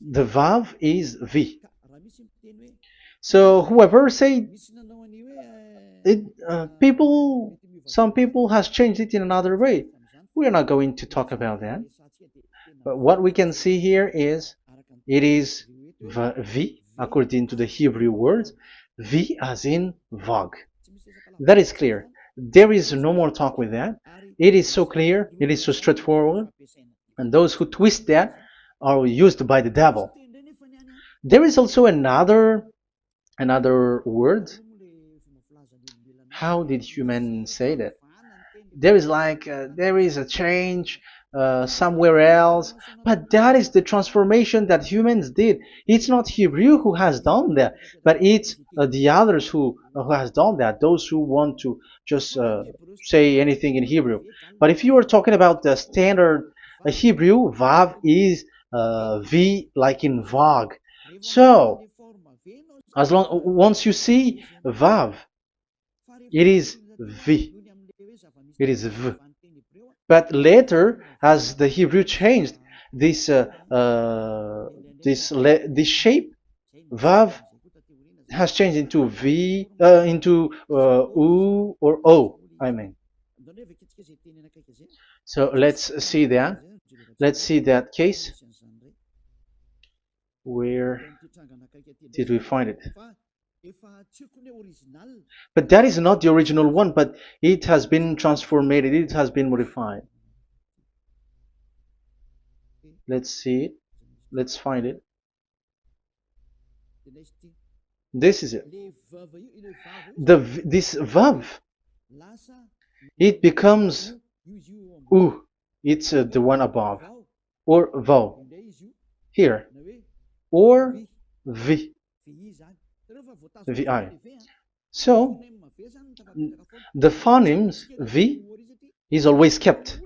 The Vav is V. So whoever say it, some people has changed it in another way. We are not going to talk about that. But what we can see here is it is V according to the Hebrew words, V as in Vag. That is clear. There is no more talk with that. It is so clear. It is so straightforward. And those who twist that are used by the devil. There is also another word. How did humans say that? There is a change somewhere else, but that is the transformation that humans did. It's not Hebrew who has done that, but it's the others who has done that. Those who want to just say anything in Hebrew. But if you are talking about the standard Hebrew, Vav is V like in Vag. So as long once you see Vav, it is V. It is V. But later, as the Hebrew changed, this this shape, Vav, has changed into V, into U or O. I mean. So let's see that. Let's see that case. Where did we find it? But that is not the original one, but it has been transformed, it has been modified. Let's see it. Let's find it. This is it. This vav, it becomes u. It's the one above, or vau here, or v, vi. So the phonemes v is always kept.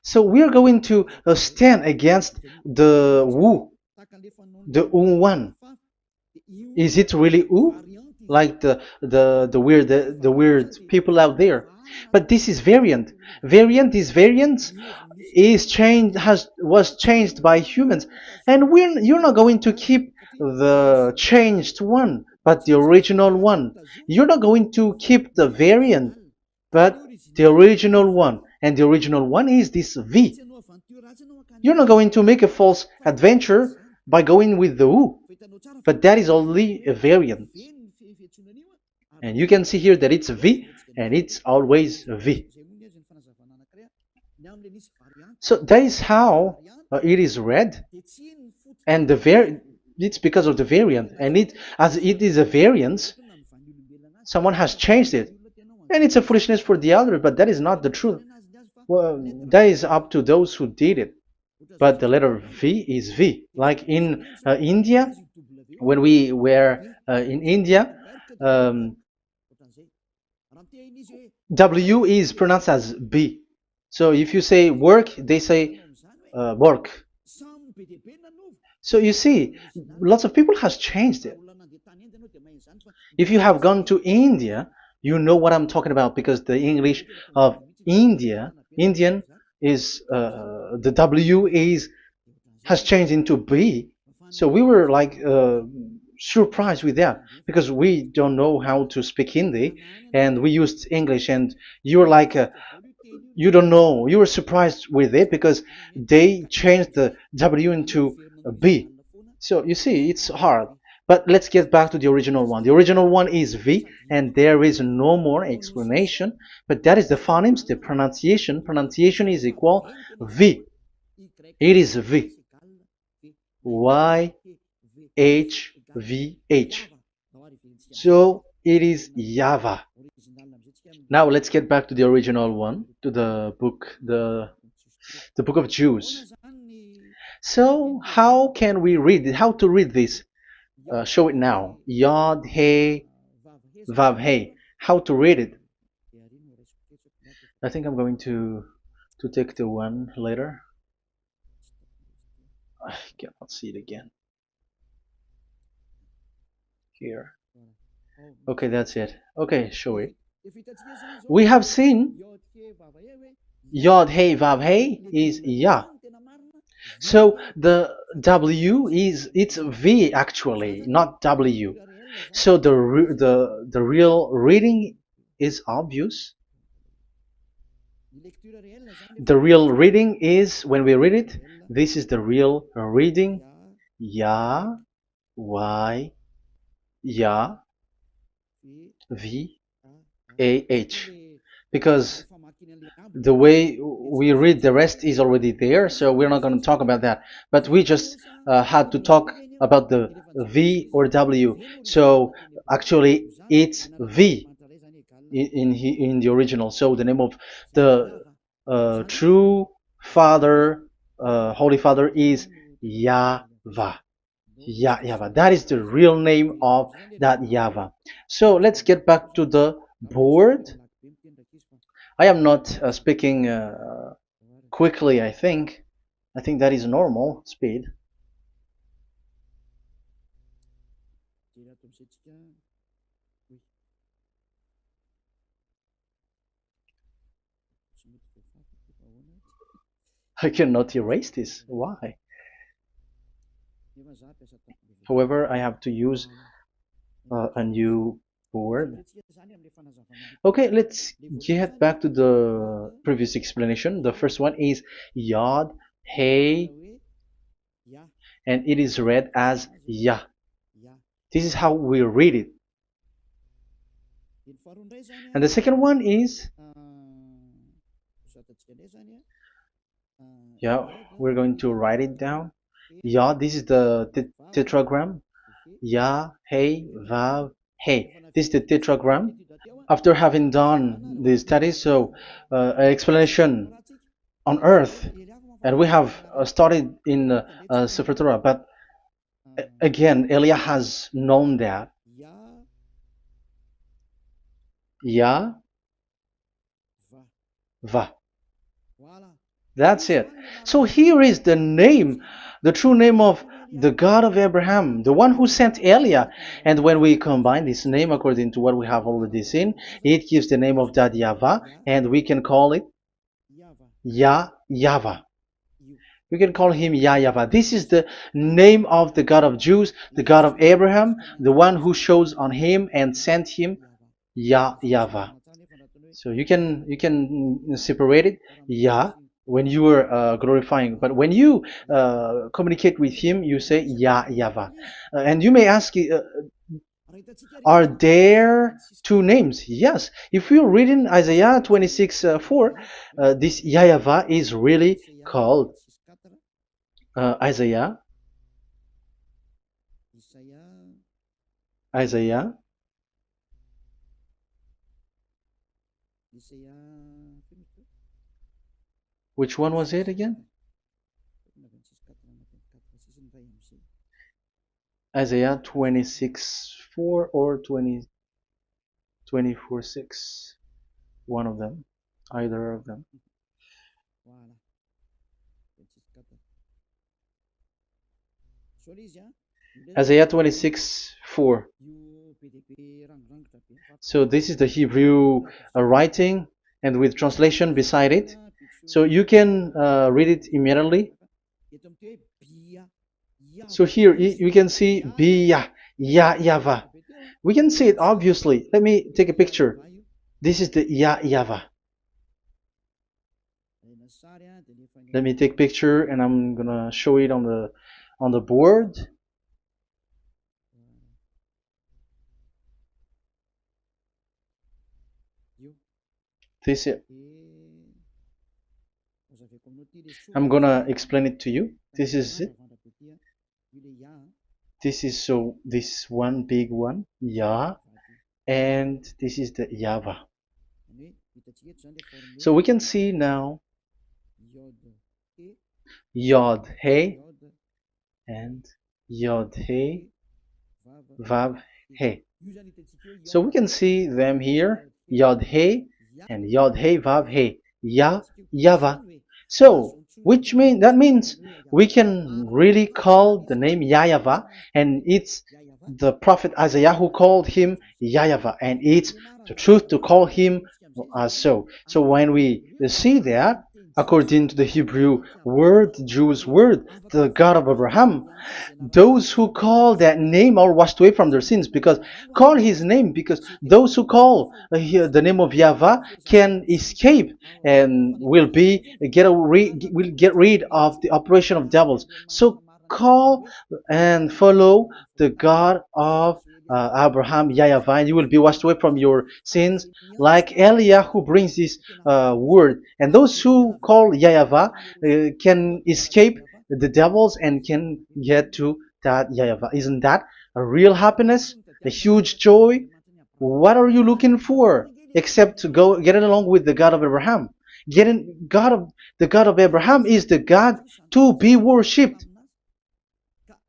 So we are going to stand against the wu, the u one. Is it really u? Like the weird people out there. But this is variant. Variance is changed was changed by humans, and you're not going to keep the changed one, but the original one. You're not going to keep the variant, but the original one, and the original one is this V. You're not going to make a false adventure by going with the U, but that is only a variant. And you can see here that it's V and it's always V. So that is how it is read, and it's because of the variant, and as it is a variance, someone has changed it, and it's a foolishness for the other, but that is not the truth. Well, that is up to those who did it. But the letter V is V. Like in India, when we were in India, W is pronounced as B. So if you say work, they say work. So you see, lots of people has changed it. If you have gone to India, you know what I'm talking about, because the English of Indian is the W has changed into B. So we were like surprised with that, because we don't know how to speak Hindi and we used English, and you're like you don't know, you were surprised with it because they changed the W into a B. So you see, it's hard. But let's get back to the original one. The original one is V, and there is no more explanation. But that is the phonemes, the pronunciation. Pronunciation is equal V. It is V. Y H V H. So it is YAHVAH. Now let's get back to the original one, to the book, the book of Jews. So how can we read it? How to read this? Show it now. Yod He Vav He. How to read it? I think I'm going to take the one later. I cannot see it again. Here. Okay, that's it. Okay, show it. We have seen Yod He Vav He is Yah. So the W is it's V actually, not W. So the real reading is obvious. The real reading is when we read it. This is the real reading. Ya, Y, Ya, V, A, H. Because the way we read the rest is already there, so we're not going to talk about that. But we just had to talk about the V or W. So actually, it's V in the original. So the name of the true Father, Holy Father, is YAHVAH. YAHVAH. That is the real name of that YAHVAH. So let's get back to the board. I am not speaking quickly, I think. I think that is normal speed. I cannot erase this. Why? However, I have to use a new board. Okay, let's get back to the previous explanation. The first one is Yod, Hey, and it is read as Yah. This is how we read it. And the second one is, yeah, we're going to write it down. Yah, this is the tetragram. Yah, Hey, Vav, Hey. This is the tetragram. After having done the studies, so an explanation on earth, and we have started in Sefer Torah, but again, Elia has known that. Yah, Va. That's it. So here is the name, the true name of the God of Abraham, the one who sent Elia. And when we combine this name according to what we have already seen, it gives the name of that YAHVAH, and we can call it YAHVAH. We can call him YAHVAH. This is the name of the God of Jews, the God of Abraham, the one who shows on him and sent him, YAHVAH. So you can separate it, Yah, when you are glorifying, but when you communicate with him, you say YAHVAH. And you may ask, are there two names? Yes. If you read in Isaiah 26:4, this YAHVAH is really called Isaiah 26. Which one was it again? Isaiah 26:4 or 24:6. One of them. Either of them. Isaiah 26:4. So this is the Hebrew writing and with translation beside it. So you can read it immediately. So here you can see Biyah, YAHVAH. We can see it obviously. Let me take a picture. This is the YAHVAH. Let me take a picture and I'm gonna show it on the board. This is, I'm gonna explain it to you. This is it. This is so this one big one, Yah, and this is the YAHVAH. So we can see now Yod He and Yod He Vav He. So we can see them here, Yod He and Yod He Vav He, YAHVAH. So that means we can really call the name YAHVAH, and it's the prophet Isaiah who called him YAHVAH, and it's the truth to call him as so. So when we see that, according to the Hebrew word, the Jewish word, the God of Abraham. Those who call that name are washed away from their sins, because call his name, because those who call the name of YAHVAH can escape and will get rid of the operation of devils. So call and follow the God of Abraham, YAHVAH, and you will be washed away from your sins, like Eliah who brings this word. And those who call YAHVAH can escape the devils and can get to that YAHVAH. Isn't that a real happiness, a huge joy? What are you looking for except to go get along with the God of Abraham? The God of Abraham is the God to be worshipped.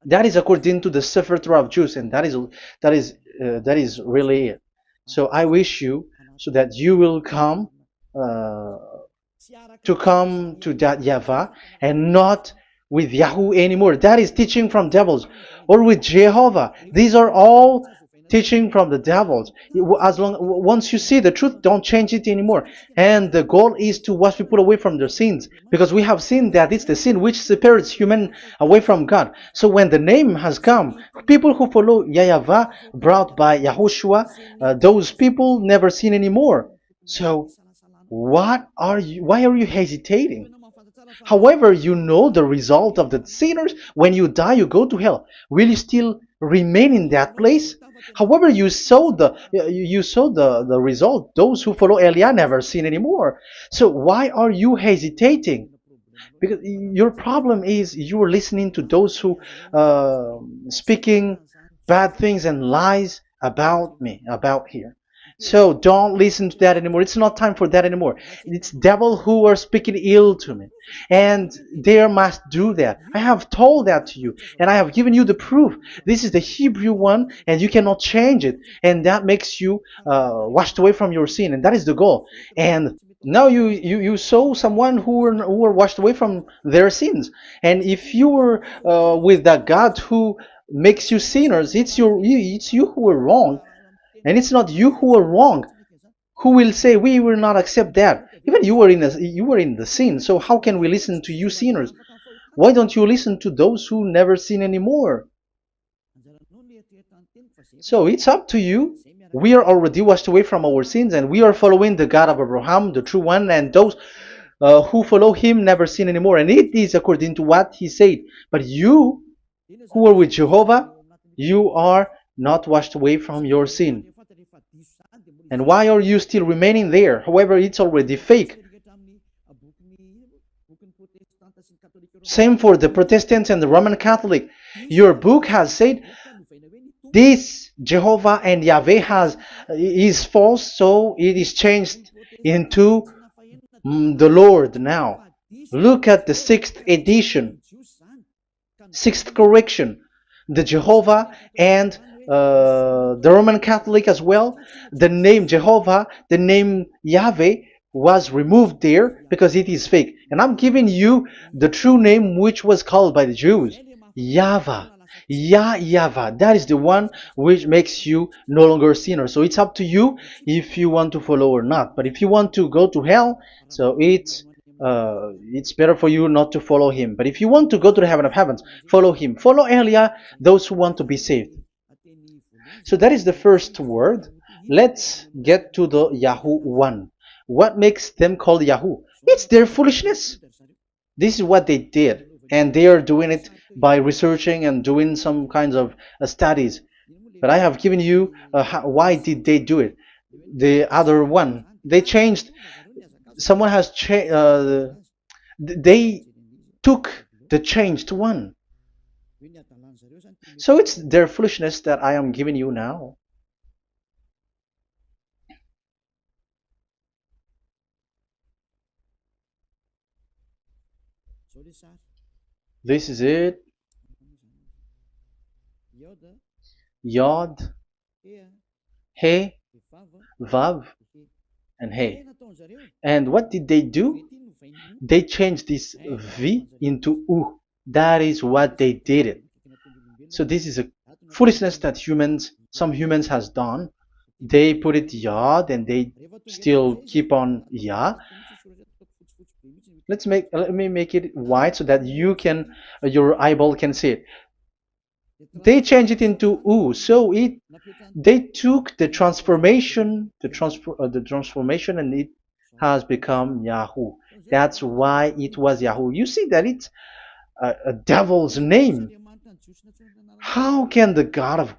That is according to the Sefer Torah of Jews, and that is really it. So I wish you so that you will uh, come to that YAHVAH and not with Yahoo anymore. That is teaching from devils, or with Jehovah. These are all teaching from the devils. As long once you see the truth, don't change it anymore. And the goal is to wash people away from their sins, because we have seen that it's the sin which separates human away from God. So when the name has come, people who follow YAHVAH brought by YAHOSHUAH, those people never sin anymore. So why are you hesitating? However, you know the result of the sinners. When you die, you go to hell. Will you still remain in that place? However, you saw the result. Those who follow Eliah never sin anymore. So why are you hesitating? Because your problem is you are listening to those who speaking bad things and lies about me, about here. So don't listen to that anymore. It's not time for that anymore. It's devil who are speaking ill to me, and they must do that. I have told that to you, and I have given you the proof. This is the Hebrew one, and you cannot change it, and that makes you washed away from your sin, and that is the goal. And now you saw someone who were washed away from their sins, and if you were with that God who makes you sinners, it's you who are wrong, and it's not you who are wrong. Who will say we will not accept that? Even you were in the sin, so how can we listen to you sinners? Why don't you listen to those who never sin anymore? So it's up to you. We are already washed away from our sins, and we are following the God of Abraham, the true one, and those who follow him never sin anymore. And it is according to what he said. But you who are with Jehovah, you are not washed away from your sin. And why are you still remaining there? However, it's already fake. Same for the Protestants and the Roman Catholic. Your book has said this Jehovah and Yahweh is false, so it is changed into the Lord now. Look at the sixth edition, sixth correction. The Jehovah and the Roman Catholic as well. The name Jehovah, the name Yahweh was removed there because it is fake. And I'm giving you the true name which was called by the Jews, YAHVAH. YAHVAH. That is the one which makes you no longer a sinner. So it's up to you if you want to follow or not. But if you want to go to hell, so it's better for you not to follow him. But if you want to go to the heaven of heavens, follow him. Follow Eliah, those who want to be saved. So that is the first word. Let's get to the Yahoo one. What makes them called Yahoo? It's their foolishness. This is what they did, and they are doing it by researching and doing some kinds of studies. But I have given you why did they do it. The other one, they changed. Someone has changed. They took the changed one. So it's their foolishness that I am giving you now. This is it. Yod, He, Vav, and He. And what did they do? They changed this V into U. That is what they did it. So this is a foolishness that some humans has done. They put it Yod and they still keep on Yah. Let me make it white so that you can your eyeball can see it. They changed it into U, so it they took the transformation, and it has become Yahoo. That's why it was Yahoo. You see that it's a devil's name. How can the God of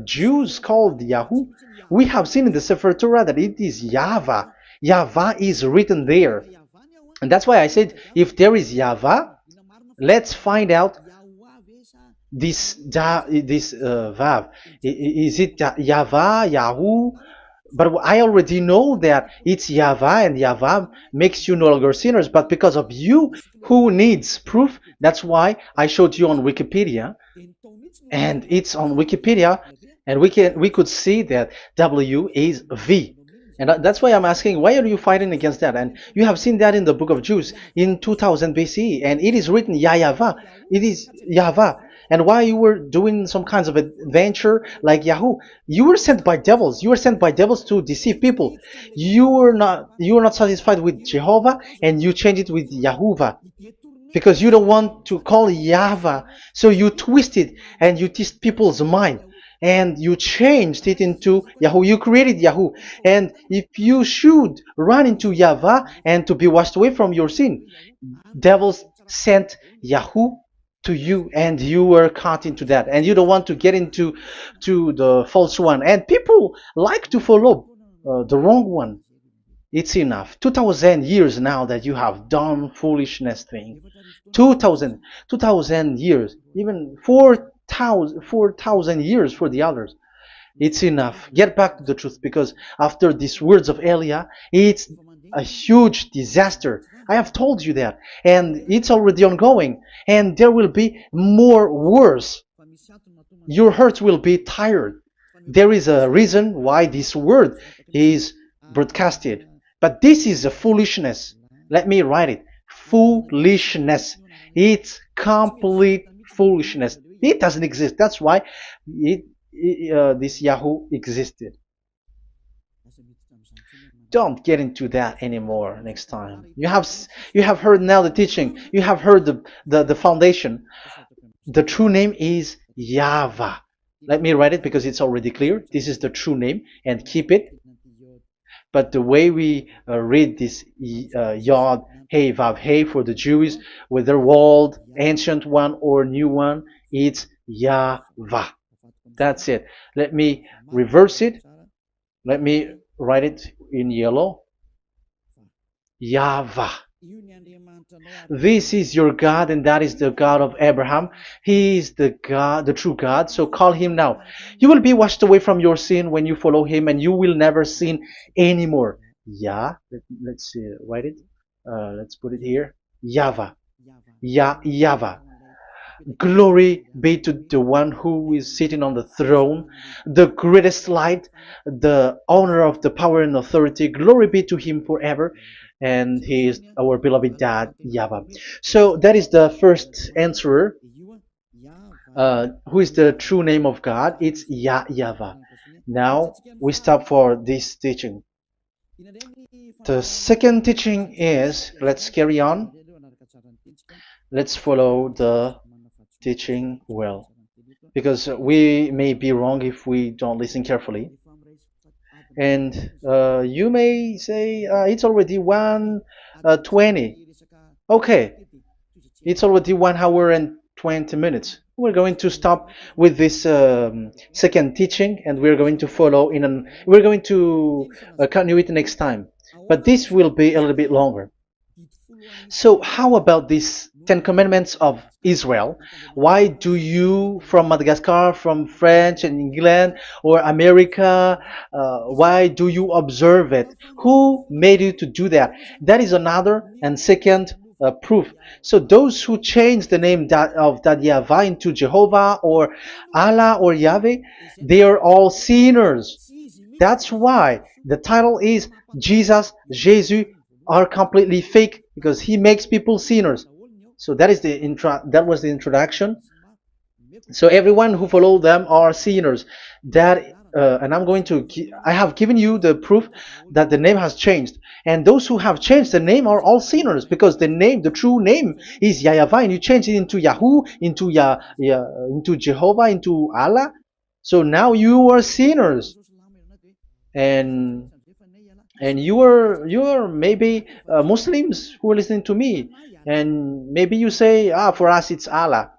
Jews called Yahoo? We have seen in the Sefer Torah that it is YAHVAH. YAHVAH is written there. And that's why I said, if there is YAHVAH, let's find out this Vav. Is it YAHVAH, Yahoo? But I already know that it's YAHVAH, and YAHVAH makes you no longer sinners. But because of you, who needs proof? That's why I showed you on Wikipedia, and it's on Wikipedia, and we could see that W is V. And that's why I'm asking, why are you fighting against that? And you have seen that in the book of Jude in 2000 BCE, and it is written YAHVAH. It is YAHVAH. And why you were doing some kinds of adventure like Yahoo? You were sent by devils. You were sent by devils to deceive people. You were not satisfied with Jehovah, and you changed it with Yahuwah, because you don't want to call Yahvah. So you twist it and you twist people's mind, and you changed it into Yahoo. You created Yahoo. And if you should run into Yahvah and to be washed away from your sin, devils sent Yahoo to you, and you were caught into that, and you don't want to get into the false one. And people like to follow the wrong one. It's enough. 2000 years now that you have done foolishness thing. 2000 years, even 4,000 years for the others. It's enough. Get back to the truth, because after these words of Elia, it's a huge disaster. I have told you that, and it's already ongoing, and there will be more worse. Your heart will be tired. There is a reason why this word is broadcasted, but this is a foolishness. Let me write it. Foolishness. It's complete foolishness. It doesn't exist. That's why this Yahoo existed. Don't get into that anymore next time. You have heard now the teaching. You have heard the foundation. The true name is YAHVAH. Let me write it because it's already clear. This is the true name, and keep it. But the way we read this Yod, Hey, Vav, Hey for the Jews, whether old, ancient one, or new one, it's YAHVAH. That's it. Let me reverse it. Let me write it in yellow. YAHVAH. This is your God, and that is the God of Abraham. He is the God, the true God. So call him now. You will be washed away from your sin when you follow him, and you will never sin anymore. Let's write it. Let's put it here. YAHVAH. YAHVAH. Glory be to the one who is sitting on the throne, the greatest light, the owner of the power and authority. Glory be to him forever. And he is our beloved dad, YAHVAH. So that is the first answer. Who is the true name of God? It's YAHVAH. Now we stop for this teaching. The second teaching is, let's carry on. Let's follow the teaching well, because we may be wrong if we don't listen carefully. And you may say it's already 1:20. Okay, it's already 1 hour and 20 minutes. We're going to stop with this second teaching, and we're going to follow we're going to continue it next time. But this will be a little bit longer. So how about these 10 commandments of Israel? Why do you from Madagascar, from French and England or America, why do you observe it? Who made you to do that? That is another and second proof. So those who change the name of that Yahvah into Jehovah or Allah or Yahweh, they are all sinners. That's why the title is Jesus are completely fake, because he makes people sinners. So that is that was the introduction. So everyone who follow them are sinners. That and I'm going to, I have given you the proof that the name has changed. And those who have changed the name are all sinners, because the name, the true name is YAHVAH, and you change it into Yahoo, into into Jehovah, into Allah. So now you are sinners, and you are maybe Muslims who are listening to me, and maybe you say, ah, for us it's Allah.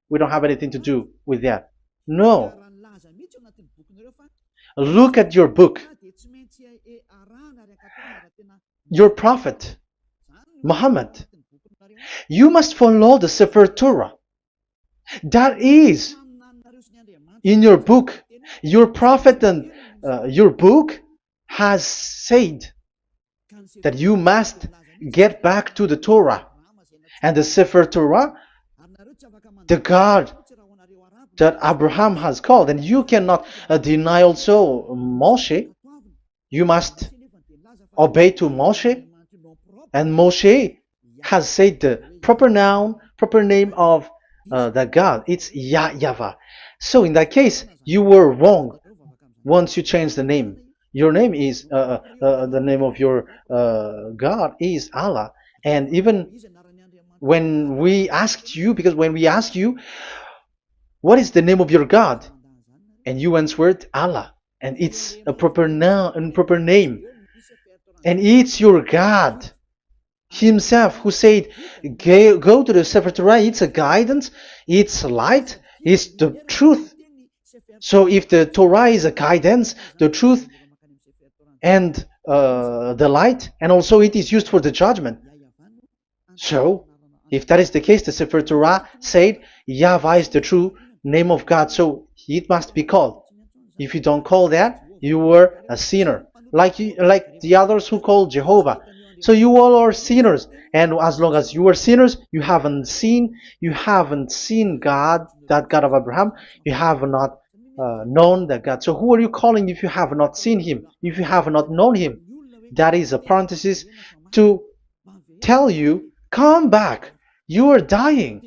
We don't have anything to do with that. No, look at your book. Your prophet, Muhammad. You must follow the Sefer Torah. That is in your book. Your prophet and your book has said that you must get back to the Torah. And the Sefer Torah, the God that Abraham has called. And you cannot deny also Moshe. You must obey to Moshe. And Moshe has said the proper noun, proper name of the God. It's YAHVAH. So in that case, you were wrong once you change the name. Your name is, the name of your God is Allah. And even when we asked you, because when we asked you, what is the name of your God? And you answered Allah. And it's a proper noun and proper name. And it's your God Himself who said, go to the Sefer Torah. It's a guidance, it's light, it's the truth. So if the Torah is a guidance, the truth, and the light, and also it is used for the judgment. So if that is the case, the Sefer Torah said YAHVAH is the true name of God, so it must be called. If you don't call that, you were a sinner, like the others who call Jehovah. So you all are sinners, and as long as you are sinners, you haven't seen God, that God of Abraham. You have not known that God. So who are you calling if you have not seen Him? If you have not known Him? That is a parenthesis to tell you, come back. You are dying.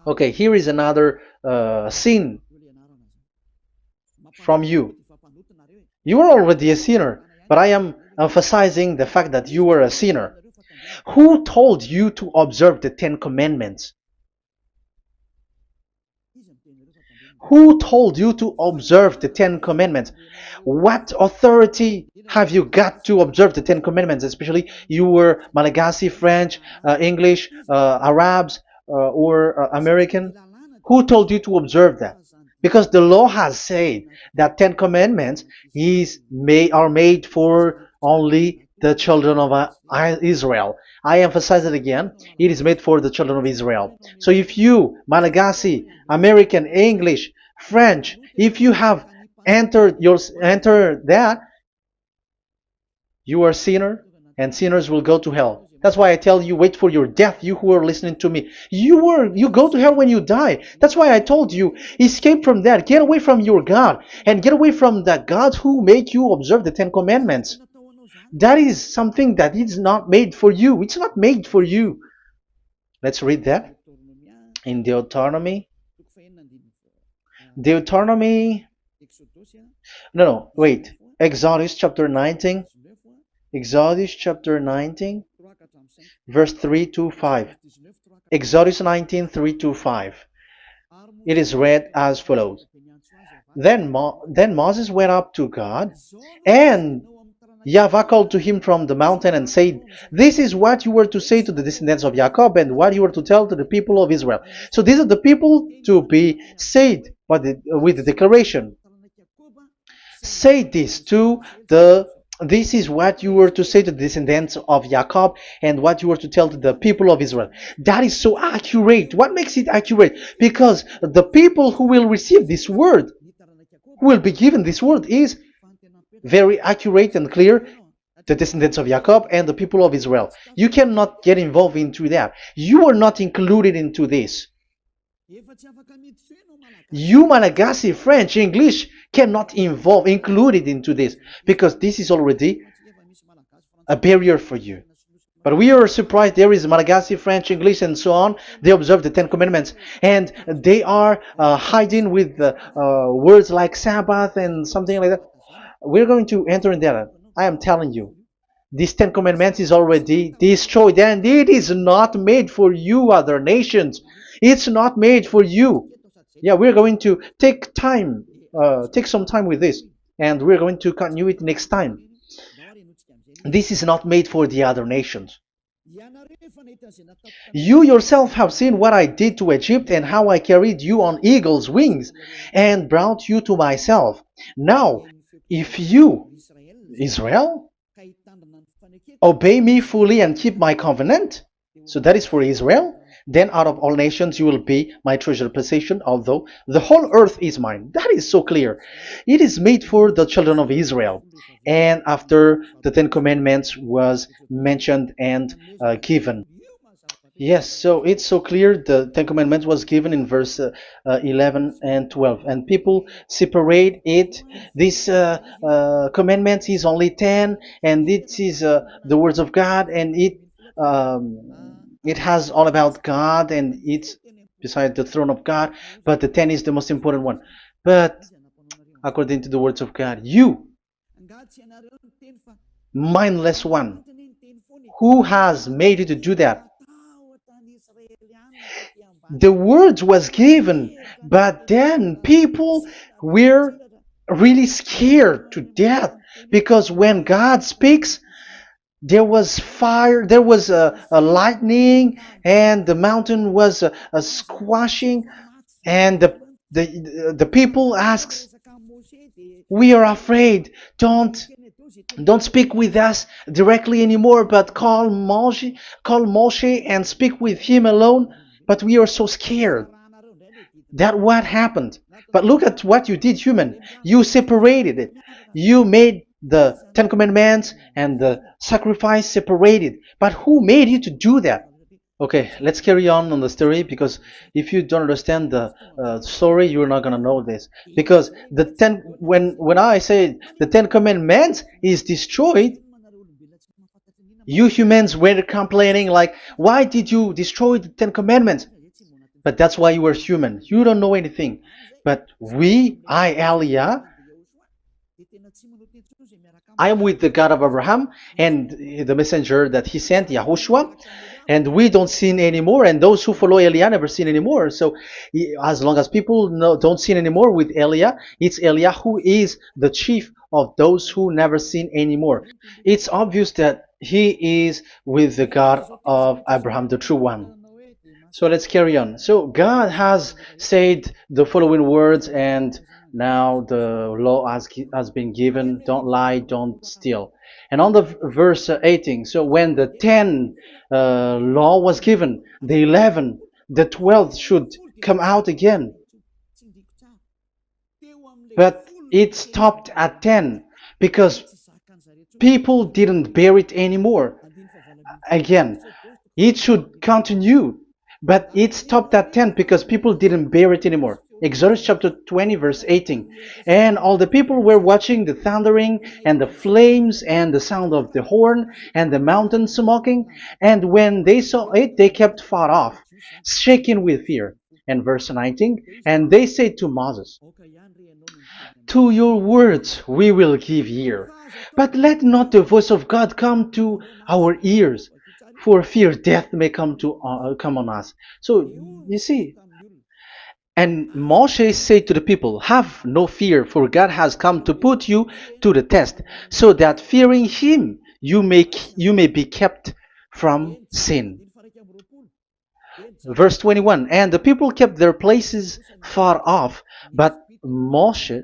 Okay, here is another sin from you. You are already a sinner, but I am emphasizing the fact that you were a sinner. Who told you to observe the 10 Commandments? Who told you to observe the 10 Commandments? What authority have you got to observe the 10 Commandments? Especially you were Malagasy, French, English, Arabs, or American. Who told you to observe that? Because the law has said that 10 Commandments are made for only the children of Israel. I emphasize it again. It is made for the children of Israel. So if you, Malagasy, American, English, French, if you have entered that, you are a sinner, and sinners will go to hell. That's why I tell you, wait for your death, you who are listening to me. You go to hell when you die. That's why I told you, escape from that. Get away from your God, and get away from the God who make you observe the 10 Commandments. That is something that is not made for you. It's not made for you. Let's read that in Deuteronomy. Exodus chapter 19. Exodus chapter 19, verse 3 to 5. Exodus 19, 3 to 5. It is read as follows. Then Moses went up to God, and YAHVAH called to him from the mountain and said, this is what you were to say to the descendants of Jacob, and what you were to tell to the people of Israel. So these are the people to be saved with the declaration. Say this this is what you were to say to the descendants of Jacob, and what you were to tell to the people of Israel. That is so accurate. What makes it accurate? Because the people who will receive this word, who will be given this word, is very accurate and clear. The descendants of Jacob and the people of Israel. You cannot get involved into that. You are not included into this. You, Malagasy, French, English, cannot included into this, because this is already a barrier for you. But we are surprised there is Malagasy, French, English, and so on. They observe the Ten Commandments, and they are hiding with words like Sabbath and something like that. We're going to enter in there. I am telling you, this Ten Commandments is already destroyed, and it is not made for you, other nations. It's not made for you. Yeah, we're going to take some time with this, and we're going to continue it next time. This is not made for the other nations. You yourself have seen what I did to Egypt and how I carried you on eagle's wings and brought you to myself. Now, if you, Israel, obey me fully and keep my covenant, so that is for Israel, then out of all nations you will be my treasured possession, although the whole earth is mine. That is so clear. It is made for the children of Israel. And after the Ten Commandments was mentioned and given. Yes, so it's so clear. The Ten Commandments was given in verse 11 and 12, and people separate it. This commandment is only 10, and it is the words of God, and it has all about God, and it's beside the throne of God. But the 10 is the most important one. But according to the words of God, you, mindless one, who has made you to do that? The words was given, but then people were really scared to death because when God speaks, there was fire, there was a lightning, and the mountain was a squashing, and the people asks, "We are afraid. Don't speak with us directly anymore, but call Moshe and speak with him alone." But we are so scared. That what happened. But look at what you did, human. You separated it. You made the Ten Commandments and the sacrifice separated. But who made you to do that? Okay, let's carry on the story, because if you don't understand the story, you're not gonna know this. Because when I say the Ten Commandments is destroyed, you humans were complaining like, why did you destroy the Ten Commandments? But that's why you were human. You don't know anything. But Elia, I am with the God of Abraham and the messenger that he sent, YAHOSHUAH, and we don't sin anymore, and those who follow Elia never sin anymore. So as long as people don't sin anymore with Elia, it's Elia who is the chief of those who never sin anymore. It's obvious that he is with the God of Abraham, the true one. So let's carry on. So God has said the following words, and now the law has been given. Don't lie, don't steal. And on the verse 18, so when the 10 law was given, the 11, the 12th should come out again. But it stopped at 10 because people didn't bear it anymore. Again, it should continue. But it stopped at 10 because people didn't bear it anymore. Exodus chapter 20 verse 18. And all the people were watching the thundering and the flames and the sound of the horn and the mountain smoking. And when they saw it, they kept far off, shaking with fear. And verse 19. And they said to Moses, "To your words we will give ear, but let not the voice of God come to our ears, for fear death may come on us." So you see, and Moshe said to the people, "Have no fear, for God has come to put you to the test, so that fearing Him you may be kept from sin." Verse 21. And the people kept their places far off, but Moshe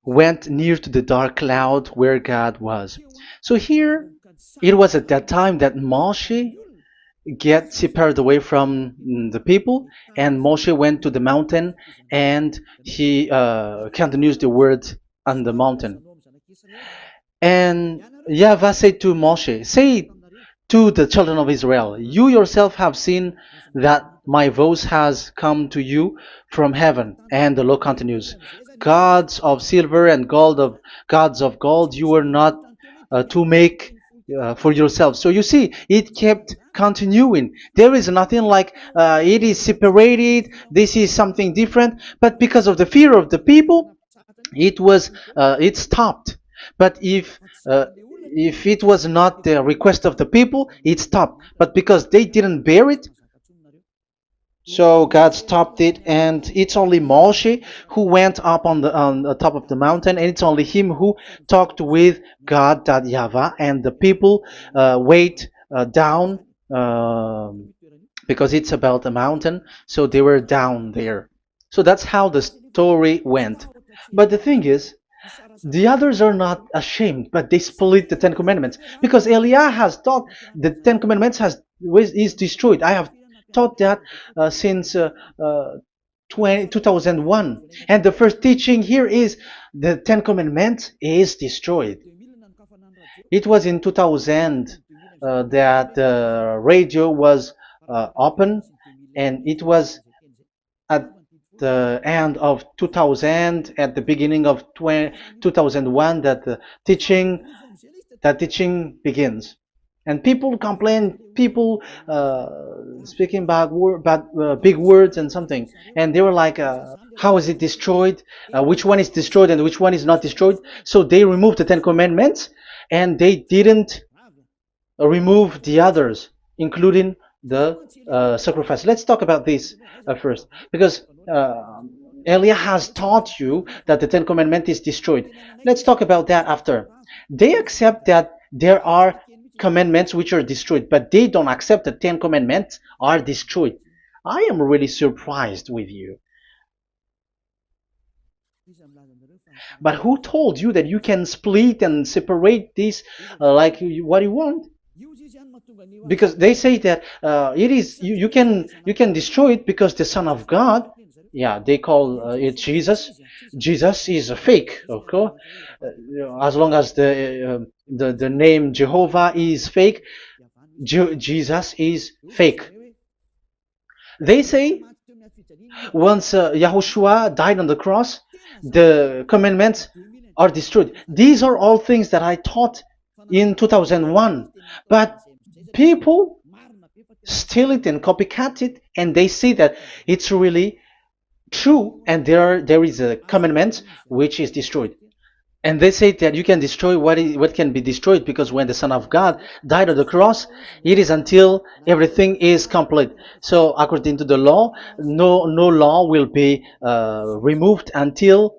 went near to the dark cloud where God was. So here, it was at that time that Moshe get separated away from the people, and Moshe went to the mountain, and he continues the word on the mountain. And YAHVAH said to Moshe, "Say to the children of Israel, you yourself have seen that my voice has come to you from heaven." And the law continues, "Gods of silver and gods of gold, you were not to make for yourself. So you see, it kept continuing. There is nothing like it is separated. This is something different. But because of the fear of the people, it stopped. But if it was not the request of the people, it stopped. But because they didn't bear it, so God stopped it, and it's only Moshe who went up on the top of the mountain, and it's only him who talked with God, that Yahweh, and the people wait down, because it's about a mountain, so they were down there. So that's how the story went. But the thing is, the others are not ashamed, but they split the Ten Commandments, because Eliah has taught the Ten Commandments is destroyed. I have taught that since 2001, and the first teaching here is the Ten Commandments is destroyed. It was in 2000 that the radio was open, and it was at the end of 2000, at the beginning of 2001, that the teaching begins. And people complain, people speaking big words and something, and they were like, how is it destroyed, which one is destroyed and which one is not destroyed. So they removed the Ten Commandments, and they didn't remove the others, including the sacrifice. Let's talk about this first, because Elia has taught you that the Ten Commandments is destroyed. Let's talk about that after. They accept that there are commandments which are destroyed, but they don't accept the Ten Commandments are destroyed. I am really surprised with you. But who told you that you can split and separate this what you want? Because they say that it is you can destroy it because the Son of God, yeah, they call it Jesus. Jesus is a fake, okay? As long as the name Jehovah is fake, Jesus is fake. They say once Yahushua died on the cross, the commandments are destroyed. These are all things that I taught in 2001, but people steal it and copycat it, and they say that it's really true, and there is a commandment which is destroyed. And they say that you can destroy what can be destroyed, because when the Son of God died on the cross, it is until everything is complete. So according to the law, no law will be removed until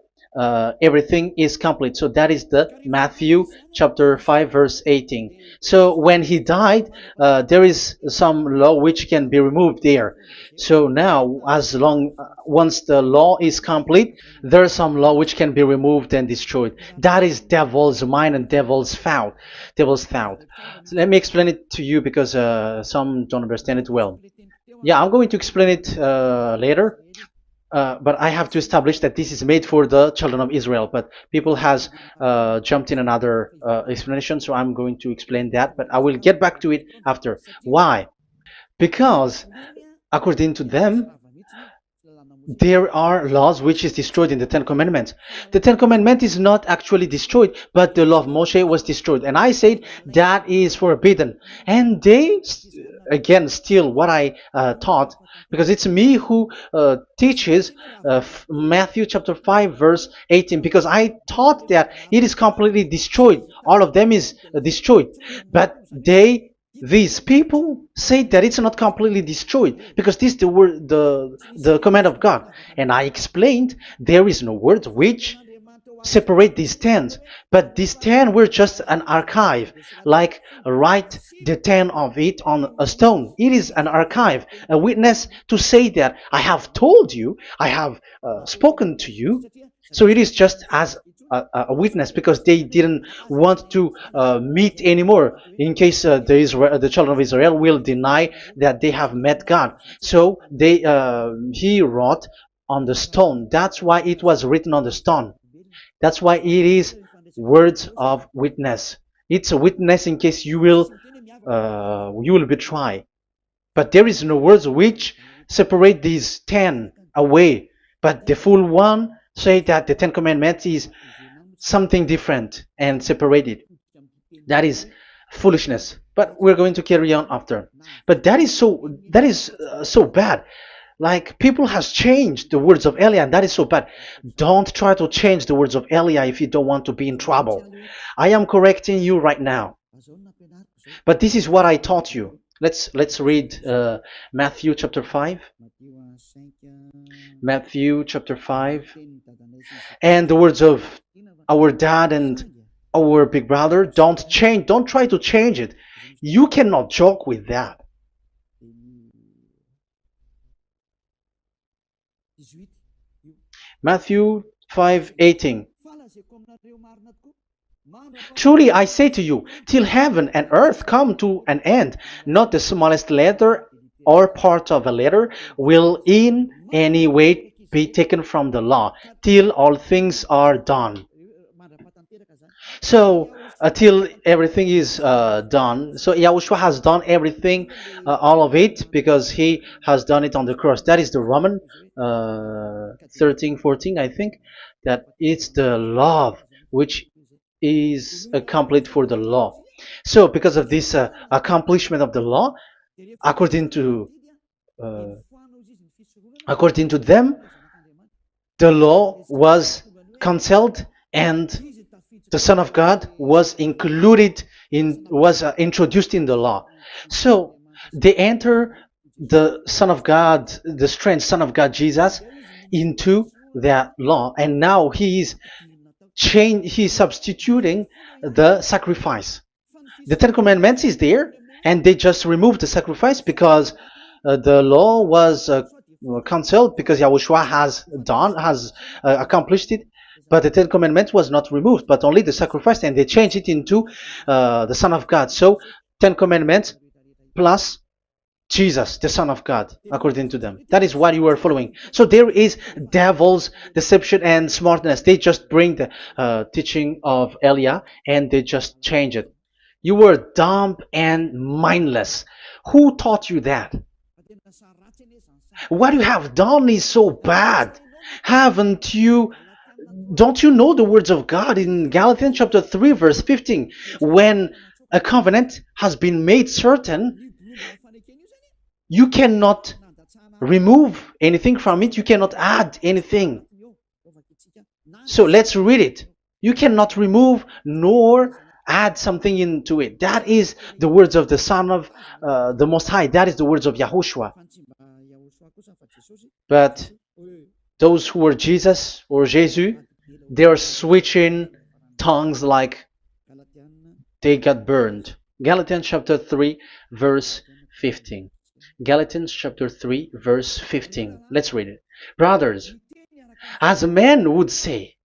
everything is complete. So that is the Matthew chapter 5 verse 18. So when he died, there is some law which can be removed there. So now, once the law is complete, there is some law which can be removed and destroyed. That is devil's mind and devil's thought. So let me explain it to you, because some don't understand it well. Yeah, I'm going to explain it later. But I have to establish that this is made for the children of Israel. But people has jumped in another explanation, so I'm going to explain that. But I will get back to it after. Why? Because according to them, there are laws which is destroyed in the Ten Commandments. The Ten Commandment is not actually destroyed, but the law of Moshe was destroyed. And I said that is forbidden. And they, again, steal what I taught, because it's me who teaches Matthew chapter 5 verse 18, because I taught that it is completely destroyed. All of them is destroyed. But these people say that it's not completely destroyed, because this is the command of God. And I explained there is no word which separate these 10, but these 10 were just an archive, like write the 10 of it on a stone. It is an archive, a witness to say that I have told you, I have spoken to you. So it is just as a witness, because they didn't want to meet anymore, in case the children of Israel will deny that they have met God. So he wrote on the stone. That's why it was written on the stone. That's why it is words of witness. It's a witness in case you will betray. But there is no words which separate these 10 away. But the full one say that the 10 Commandments is something different and separated. That is foolishness. But we're going to carry on after. But that is so bad. Like people has changed the words of Elia, and that is so bad. Don't try to change the words of Elia if you don't want to be in trouble. I am correcting you right now. But this is what I taught you. Let's read Matthew chapter 5. Matthew chapter 5. And the words of our dad and our big brother, don't try to change it. You cannot joke with that. Matthew 5:18. Truly I say to you, till heaven and earth come to an end, not the smallest letter or part of a letter will in any way be taken from the law, till all things are done. So until everything is done, so Yahushua has done everything, all of it, because he has done it on the cross. That is the Roman 13, 14, I think, that it's the love which is complete for the law. So because of this accomplishment of the law, according to uh, according to them, the law was cancelled and the Son of God was included in was introduced in the law. So they enter the Son of God, the strange Son of God Jesus, into that law, and now he's substituting the sacrifice. The Ten Commandments is there, and they just removed the sacrifice because the law was cancelled because Yahushua has accomplished it. But the Ten Commandments was not removed, but only the sacrifice, and they changed it into the Son of God. So Ten Commandments plus Jesus, the Son of God, according to them. That is what you are following. So there is devil's deception and smartness. They just bring the teaching of Elia and they just change it. You were dumb and mindless. Who taught you that? What you have done is so bad. Haven't you? Don't you know the words of God in Galatians chapter 3, verse 15? When a covenant has been made certain, you cannot remove anything from it, you cannot add anything. So let's read it. You cannot remove nor add something into it. That is the words of the Son of the Most High. That is the words of Yahushua. But those who were Jesus or Jesus, they are switching tongues like they got burned. Galatians chapter 3, verse 15. Galatians chapter 3, verse 15. Let's read it. Brothers, as a man would say,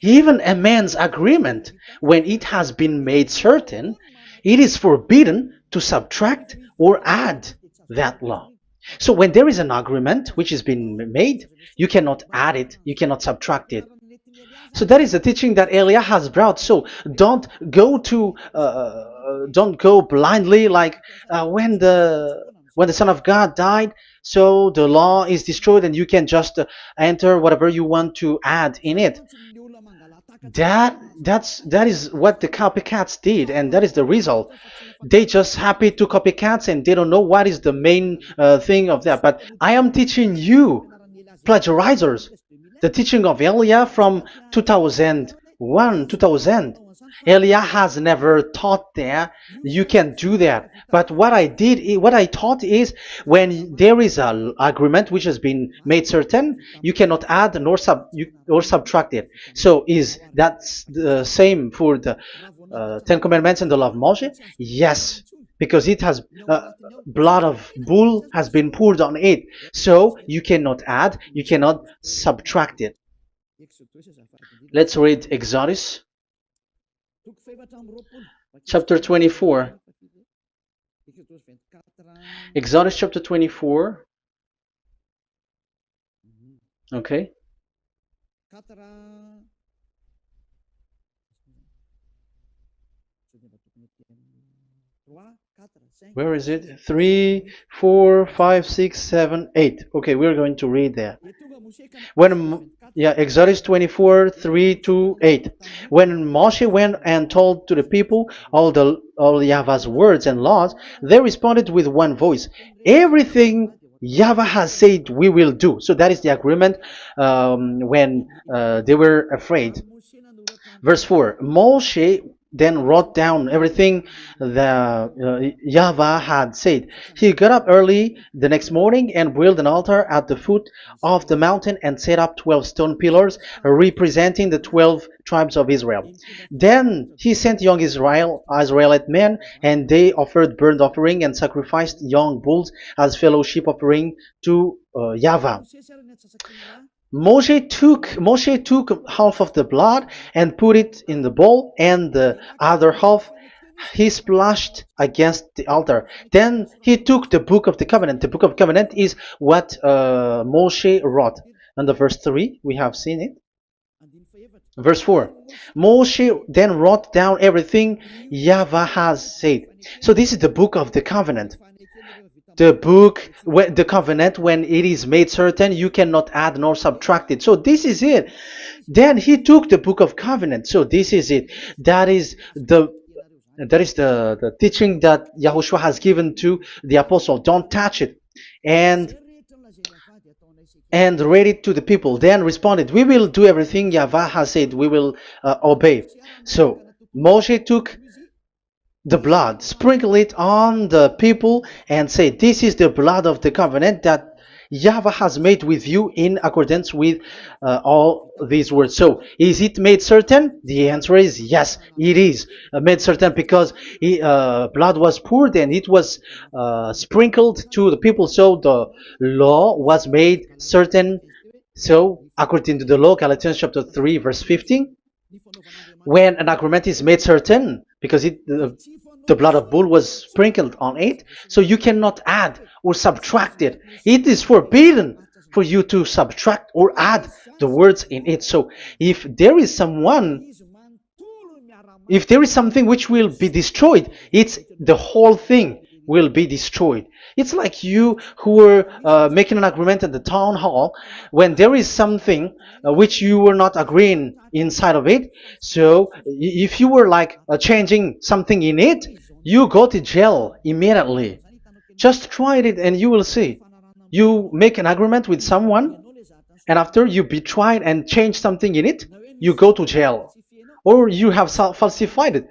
even a man's agreement, when it has been made certain, it is forbidden to subtract or add that law. So when there is an agreement which has been made, you cannot add it, you cannot subtract it. So that is the teaching that Elia has brought. So don't go blindly like when the Son of God died. So the law is destroyed, and you can just enter whatever you want to add in it. That is what the copycats did, and that is the result. They just happy to copycats, and they don't know what is the main thing of that. But I am teaching you, plagiarizers, the teaching of Elia from 2001, 2000. Elia has never taught that you can do that. But what I taught is when there is an agreement which has been made certain, you cannot add or subtract it. So is that the same for the Ten Commandments and the law of Moshe? Yes, because it has blood of bull has been poured on it. So you cannot add, you cannot subtract it. Let's read Exodus chapter 24. Exodus chapter 24. Okay. Where is it? 3, 4, 5, 6, 7, 8. Okay, we're going to read there. Yeah, Exodus 24, 3 to 8. When Moshe went and told to the people all Yahweh's words and laws, they responded with one voice. Everything Yahweh has said we will do. So that is the agreement when they were afraid. Verse 4, Moshe then wrote down everything the Yahweh had said. He got up early the next morning and built an altar at the foot of the mountain and set up 12 stone pillars representing the 12 tribes of Israel. Then he sent young Israelite men, and they offered burnt offering and sacrificed young bulls as fellowship offering to Yahweh. Moshe took half of the blood and put it in the bowl, and the other half he splashed against the altar. Then he took the book of the covenant. The book of covenant is what Moshe wrote. And the verse 3, we have seen it. Verse 4, Moshe then wrote down everything Yahweh has said. So this is the book of the covenant. The covenant, when it is made certain, you cannot add nor subtract it. So this is it. Then he took the book of covenant. So this is it. That is the teaching that Yahushua has given to the apostle. Don't touch it. And read it to the people. Then responded, we will do everything Yahweh has said. We will obey. So Moshe took the blood, sprinkle it on the people, and say, this is the blood of the covenant that Yahweh has made with you in accordance with all these words. So, is it made certain? The answer is yes, it is made certain, because blood was poured and it was sprinkled to the people. So the law was made certain. So, according to the law, Galatians chapter 3, verse 15, when an agreement is made certain, because the blood of bull was sprinkled on it, so you cannot add or subtract it. It is forbidden for you to subtract or add the words in it. So if there is something which will be destroyed, it's the whole thing will be destroyed. It's like you who were making an agreement at the town hall, when there is something which you were not agreeing inside of it. So if you were like changing something in it, you go to jail immediately. Just try it and you will see. You make an agreement with someone, and after you betray and change something in it, you go to jail, or you have falsified it.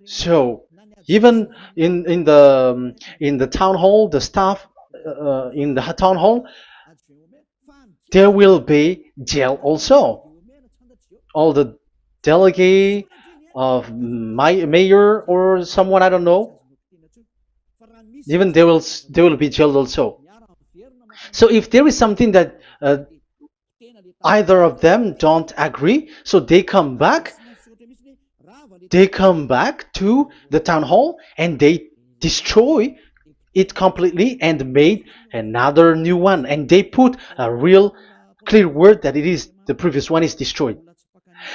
So even in the town hall, the staff in the town hall, there will be jail also. All the delegate of mayor or someone, I don't know, even they will be jailed also. So if there is something that either of them don't agree, so they come back to the town hall and they destroy it completely and made another new one, and they put a real clear word that it is the previous one is destroyed.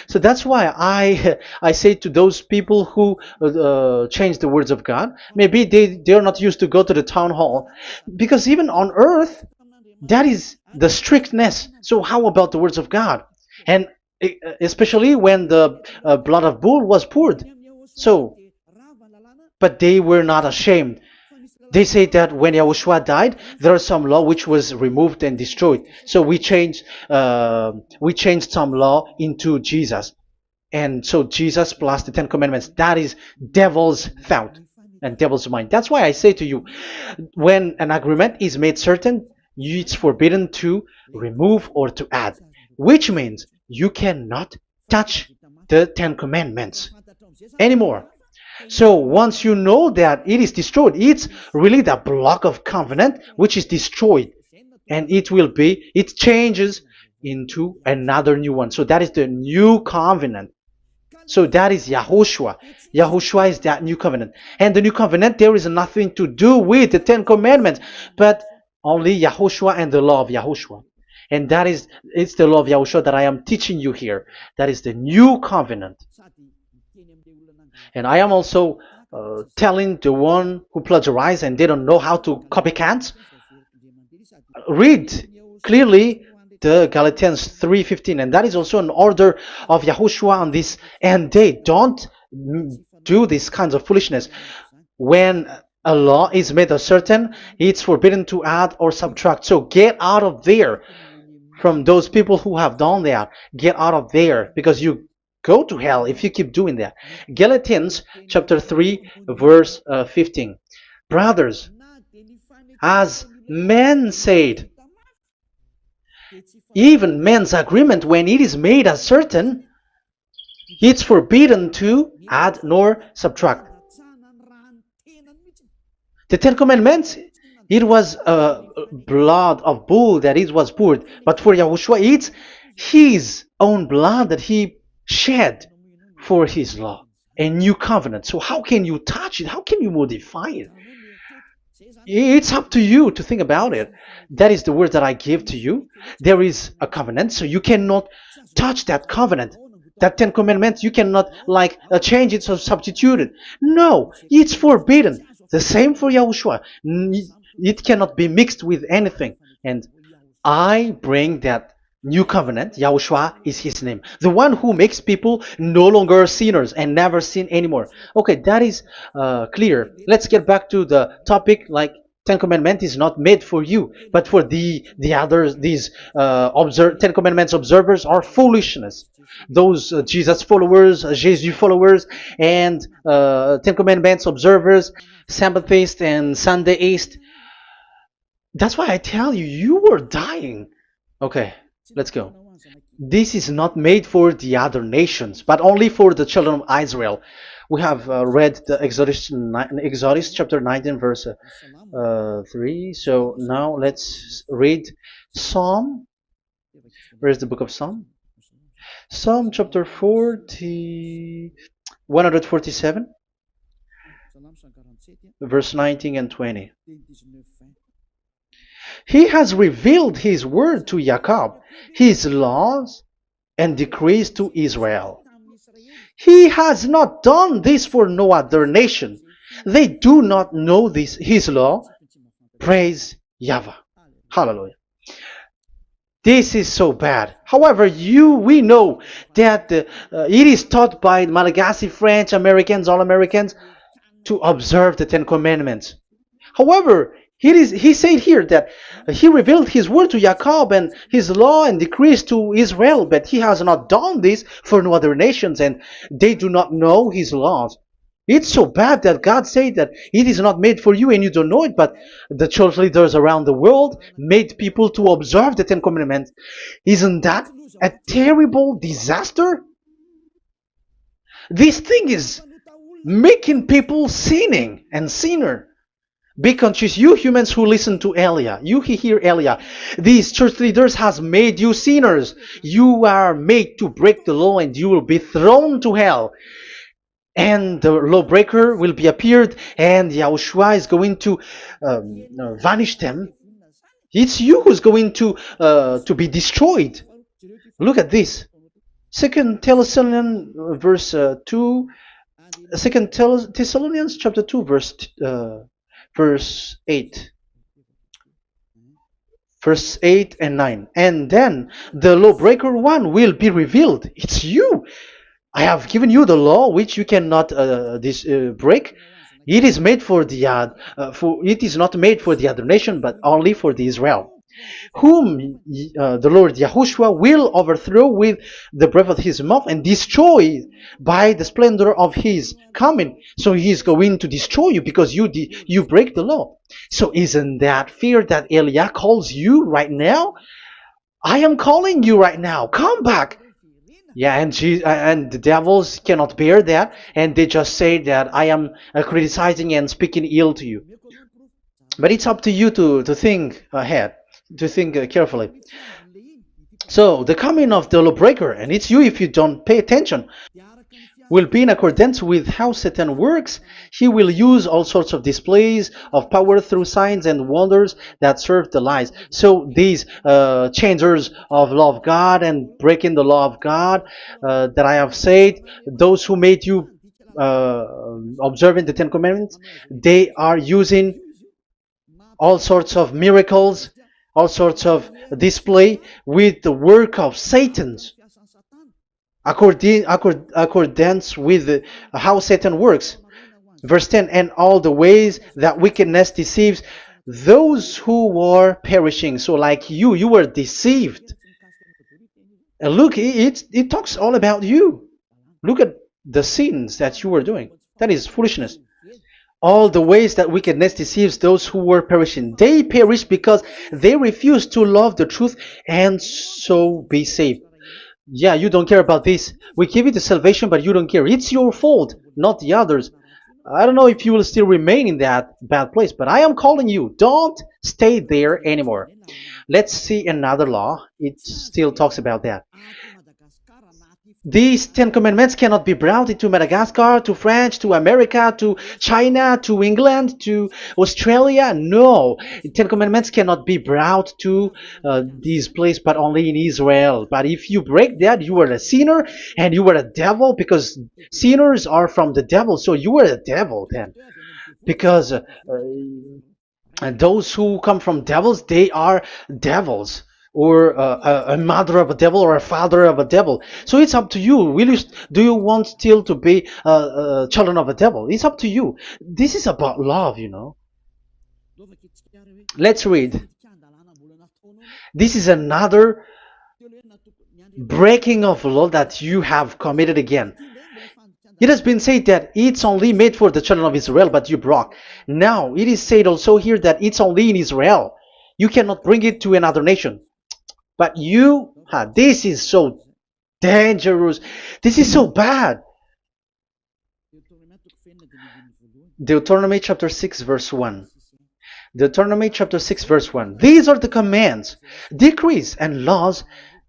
So that's why I say to those people who change the words of God, maybe they are not used to go to the town hall, because even on earth that is the strictness. So how about the words of God? And especially when the blood of bull was poured. So, but they were not ashamed. They say that when Yahushua died, there is some law which was removed and destroyed. So we changed some law into Jesus, and so Jesus plus the Ten Commandments. That is devil's thought and devil's mind. That's why I say to you, when an agreement is made certain, it's forbidden to remove or to add, which means you cannot touch the Ten Commandments anymore. So once you know that it is destroyed, it's really the block of covenant which is destroyed, and it changes into another new one. So that is the new covenant. So that is Yahushua. Yahushua is that new covenant. And the new covenant, there is nothing to do with the Ten Commandments, but only Yahushua and the law of Yahushua. And it's the law of Yahushua that I am teaching you here. That is the new covenant. And I am also telling the one who plagiarize and they don't know how to copycat, read clearly the Galatians 3:15, and that is also an order of Yahushua on this end day. Don't do these kinds of foolishness. When a law is made uncertain, it's forbidden to add or subtract. So get out of there from those people who have done that. Get out of there, because you go to hell if you keep doing that. Galatians chapter 3 verse 15. Brothers, as men said, even men's agreement, when it is made uncertain, it's forbidden to add nor subtract. The Ten Commandments, it was blood of bull that it was poured, but for Yahushua, it's his own blood that he shed for his law, a new covenant. So how can you touch it? How can you modify it? It's up to you to think about it. That is the word that I give to you. There is a covenant, so you cannot touch that covenant. That Ten Commandments, you cannot change it or substitute it. No, it's forbidden. The same for Yahushua. It cannot be mixed with anything. And I bring that new covenant. Yahushua is his name. The one who makes people no longer sinners and never sin anymore. Okay, that is clear. Let's get back to the topic. Ten Commandments is not made for you, but for the others. These Ten Commandments observers are foolishness. Those Jesus followers, Jesus followers, and Ten Commandments observers, Sabbathists and Sundayist. That's why I tell you, you were dying. Okay, let's go. This is not made for the other nations, but only for the children of Israel. We have read the Exodus chapter 19 verse 3. So now let's read Psalm. Where's the book of Psalm? Psalm chapter 147, verse 19 and 20. He has revealed his word to Jacob, his laws and decrees to Israel. He has not done this for no other nation. They do not know this, his law. Praise YAHVAH. Hallelujah. This is so bad. However, we know that it is taught by Malagasy, French, Americans, all Americans, to observe the Ten Commandments. However, he said here that he revealed his word to Jacob and his law and decrees to Israel, but he has not done this for no other nations, and they do not know his laws. It's so bad that God said that it is not made for you and you don't know it, but the church leaders around the world made people to observe the Ten Commandments. Isn't that a terrible disaster? This thing is making people sinning and sinner. Be conscious, you humans who listen to Elia, you who hear Elia, these church leaders has made you sinners. You are made to break the law and you will be thrown to hell. And the lawbreaker will be appeared, and Yahushua is going to vanish them. It's you who's going to be destroyed. Look at this. 2 Thessalonians verse 2. 2 Thessalonians chapter 2 verse 8. Verse 8 and 9. And then the lawbreaker one will be revealed. It's you. I have given you the law which you cannot break. It is made for the it is not made for the other nation, but only for the Israel, whom the Lord Yahushua will overthrow with the breath of his mouth and destroy by the splendor of his coming. So he is going to destroy you because you break the law. So isn't that fear that Elia calls you right now? I am calling you right now. Come back. Yeah, and the devils cannot bear that, and they just say that I am criticizing and speaking ill to you. But it's up to you to think ahead, to think carefully. So the coming of the lawbreaker, and it's you if you don't pay attention. will be in accordance with how Satan works. He will use all sorts of displays of power through signs and wonders that serve the lies. So these changers of law of God and breaking the law of God that I have said, those who made you observing the Ten Commandments, they are using all sorts of miracles, all sorts of display with the work of Satan's accordance with how Satan works. Verse 10, and all the ways that wickedness deceives those who were perishing. So like you were deceived. And look, it talks all about you. Look at the sins that you were doing. That is foolishness. All the ways that wickedness deceives those who were perishing. They perish because they refuse to love the truth and so be saved. Yeah, you don't care about this. We give you the salvation, but you don't care. It's your fault, not the others. I don't know if you will still remain in that bad place, but I am calling you. Don't stay there anymore. Let's see another law. It still talks about that. These Ten Commandments cannot be brought into Madagascar, to France, to America, to China, to England, to Australia. No, Ten Commandments cannot be brought to these places, but only in Israel. But if you break that, you are a sinner and you are a devil, because sinners are from the devil. So you are a devil then, because those who come from devils, they are devils, or a mother of a devil, or a father of a devil. So it's up to you. Do you want still to be children of a devil? It's up to you. This is about love, you know. Let's read. This is another breaking of law that you have committed again. It has been said that it's only made for the children of Israel, but you broke. Now, it is said also here that it's only in Israel. You cannot bring it to another nation. But this is so dangerous. This is so bad. Deuteronomy chapter 6 verse 1. Deuteronomy chapter 6 verse 1. These are the commands, decrees, and laws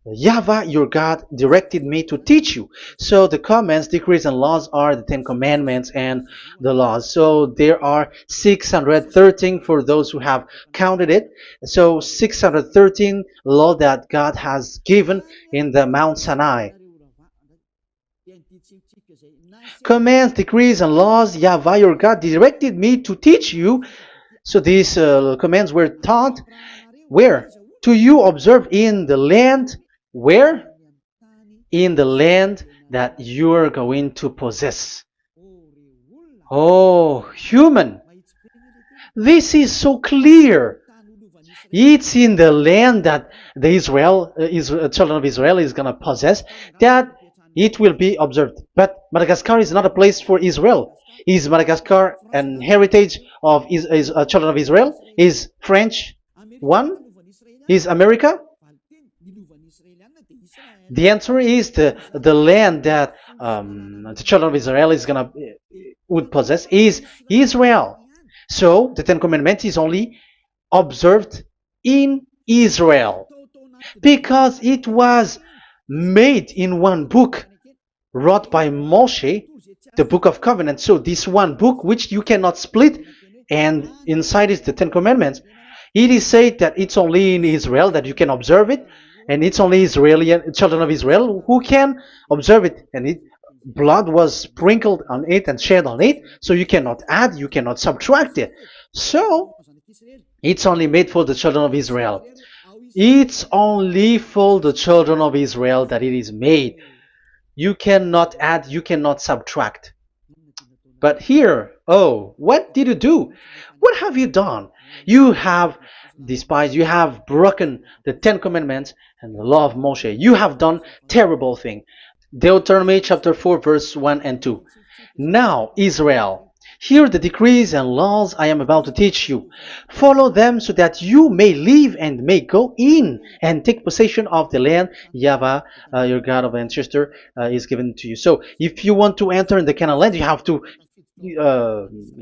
YAHVAH your God directed me to teach you. So the commands, decrees, and laws are the Ten Commandments and the laws. So there are 613 for those who have counted it. So 613 law that God has given in the Mount Sinai. Commands, decrees, and laws YAHVAH your God directed me to teach you. So these commands were taught where? To you observe in the land. Where? In the land that you are going to possess. Oh, human. This is so clear. It's in the land that the children of Israel is going to possess, that it will be observed. But Madagascar is not a place for Israel. Is Madagascar an heritage of children of Israel? Is French one? Is America? The answer is the land that the children of Israel would possess is Israel. So the Ten Commandments is only observed in Israel, because it was made in one book wrote by Moshe, the Book of Covenant. So this one book, which you cannot split, and inside is the Ten Commandments. It is said that it's only in Israel that you can observe it, and it's only children of Israel who can observe it. And blood was sprinkled on it and shed on it, so you cannot add, you cannot subtract it. So it's only made for the children of Israel. It's only for the children of Israel that it is made. You cannot add, you cannot subtract. But here, what did you do? What have you done? You have despised, you have broken the Ten Commandments and the law of Moshe. You have done terrible thing. Deuteronomy chapter 4 verse 1 and 2. Now, Israel, hear the decrees and laws I am about to teach you. Follow them so that you may live and may go in and take possession of the land YAHVAH, your God of ancestor, is given to you. So if you want to enter in the Canaan land, you have to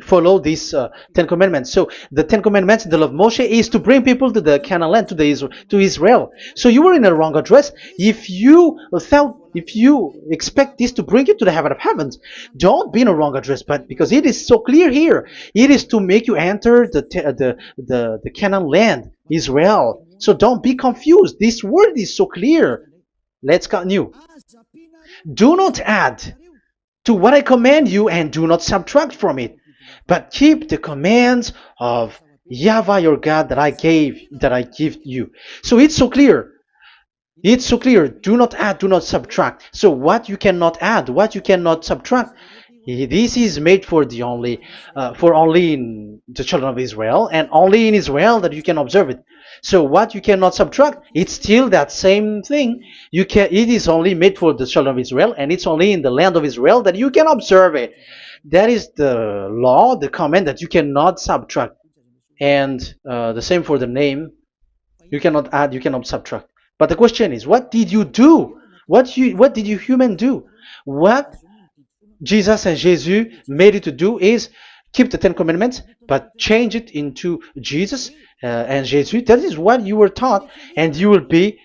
follow these Ten Commandments. So the Ten Commandments, the law of Moshe, is to bring people to the Canaan land, to Israel. So you were in a wrong address. If you thought if you expect this to bring you to the heaven of heavens, don't be in a wrong address. But because it is so clear here, it is to make you enter the Canaan land, Israel. So don't be confused. This word is so clear. Let's continue. Do not add to what I command you, and do not subtract from it, but keep the commands of Yahweh your God that I give you. So it's so clear. It's so clear. Do not add, do not subtract. So what you cannot add, what you cannot subtract, this is made for only in the children of Israel, and only in Israel that you can observe it. So what you cannot subtract, it's still that same thing. It is only made for the children of Israel, and it's only in the land of Israel that you can observe it. That is the law, the command that you cannot subtract. And the same for the name. You cannot add, you cannot subtract. But the question is, what did you do? What did you human do? What Jesus and Jesus made you to do is keep the Ten Commandments, but change it into Jesus and Jesus. That is what you were taught, and you will be